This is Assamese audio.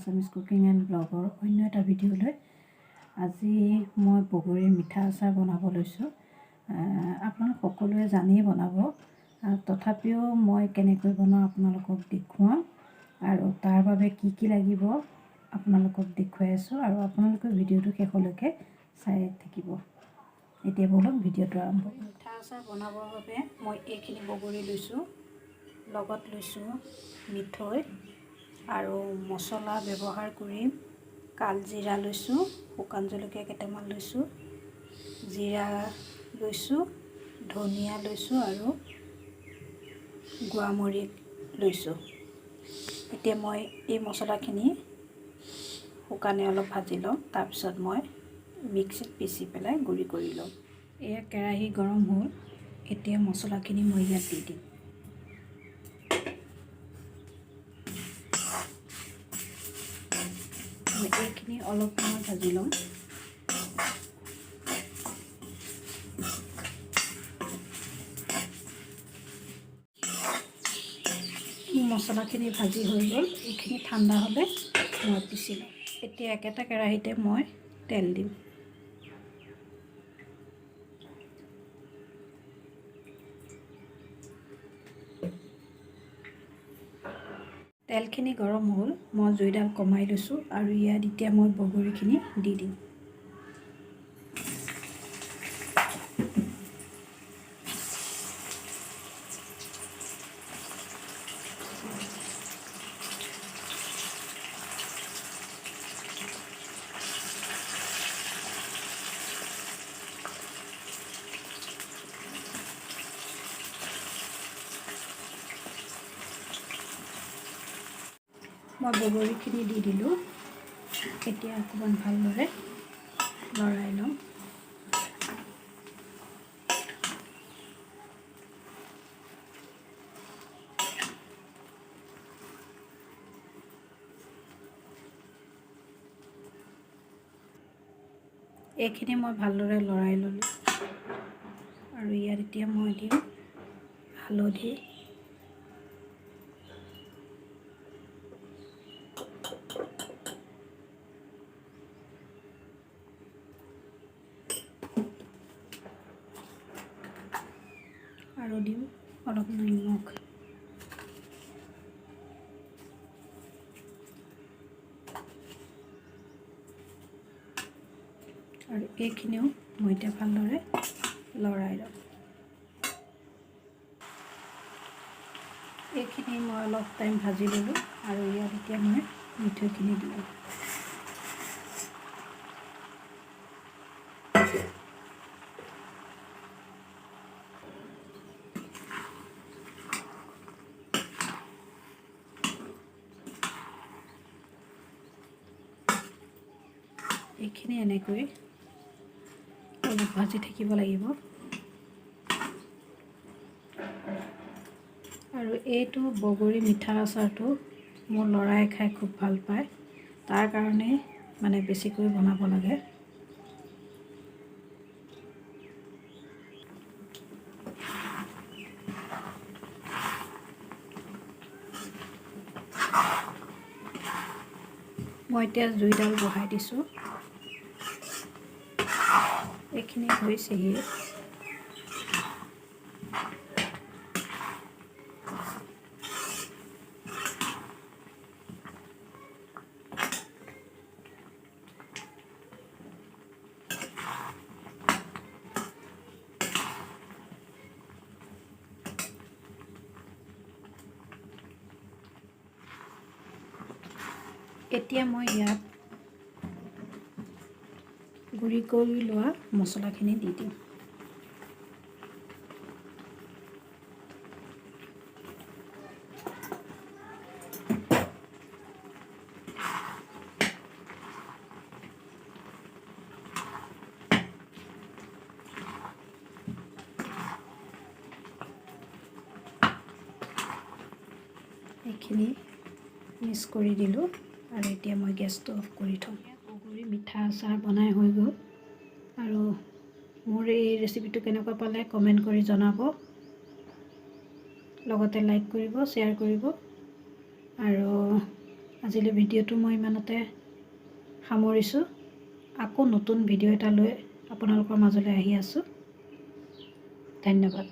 আছামিজ কুকিং এণ্ড ব্লগৰ অন্য এটা ভিডিঅ'লৈ। আজি মই বগৰীৰ মিঠা আচাৰ বনাব লৈছোঁ। আপোনালোক সকলোৱে জানিয়ে বনাব, তথাপিও মই কেনেকৈ বনাওঁ আপোনালোকক দেখুৱাম আৰু তাৰ বাবে কি কি লাগিব আপোনালোকক দেখুৱাই আছোঁ আৰু আপোনালোকে ভিডিঅ'টো শেষলৈকে চাই থাকিব। এতিয়া বলক ভিডিঅ'টো আৰম্ভ কৰোঁ। মিঠা আচাৰ বনাবৰ বাবে মই এইখিনি বগৰী লৈছোঁ, লগত লৈছোঁ মিঠৈ আৰু মছলা ব্যৱহাৰ কৰিম। কালজিৰা লৈছোঁ, শুকান জলকীয়া কেইটামান লৈছোঁ, জিৰা লৈছোঁ, ধনিয়া লৈছোঁ আৰু গোৱামৰিচ লৈছোঁ। এতিয়া মই এই মছলাখিনি শুকানে অলপ ভাজি ল'ম, তাৰপিছত মই মিক্সিত পিচি পেলাই গুড়ি কৰি ল'ম। এয়া কেৰাহী গৰম হ'ল, এতিয়া মছলাখিনি মই ইয়াত দি দিম। এইখিনি অলপ সময় ভাজি ল'ম। মছলাখিনি ভাজি হৈ গ'ল, এইখিনি ঠাণ্ডা হ'লে মই পিচি ল'ম। এতিয়া একেটা কেৰাহীতে মই তেল দিম। তেলখিনি গৰম হ'ল, মই জুইডাল কমাই লৈছোঁ আৰু ইয়াত এতিয়া মই বগৰীখিনি দি দিম। মই বগৰীখিনি দি দিলোঁ। এতিয়া অকণমান ভালদৰে লৰাই ল'ম। এইখিনি মই ভালদৰে লৰাই ল'লোঁ আৰু ইয়াত এতিয়া মই দিম হালধি, আৰু দিম অলপ নিমখ। আৰু এইখিনিও মই এতিয়া ভালদৰে লৰাই ল'ম। এইখিনি মই অলপ টাইম ভাজি ল'লোঁ আৰু ইয়াত এতিয়া মই মিঠৈখিনি দিলোঁ। এইখিনি এনেকৈ অলপ ভাজি থাকিব লাগিব। আৰু এইটো বগৰী মিঠা আচাৰটো মোৰ ল'ৰাই খাই খুব ভাল পায়, তাৰ কাৰণে মানে বেছিকৈ বনাব লাগে। মই এতিয়া জুইডাল বহাই দিছোঁ। এইখিনি হৈছেহি। এতিয়া মই ইয়াত গুড়ি কৰি লোৱা মছলাখিনি দি দিম। এইখিনি মিক্স কৰি দিলোঁ আৰু এতিয়া মই গেছটো অফ কৰি থ'ম। বগৰী মিঠা আচাৰ বনাই হৈ গ'ল আৰু মোৰ এই ৰেচিপিটো কেনেকুৱা পালে কমেণ্ট কৰি জনাব, লগতে লাইক কৰিব, শ্বেয়াৰ কৰিব আৰু আজিলৈ ভিডিঅ'টো মই ইমানতে সামৰিছোঁ। আকৌ নতুন ভিডিঅ' এটা লৈ আপোনালোকৰ মাজলৈ আহি আছোঁ। ধন্যবাদ।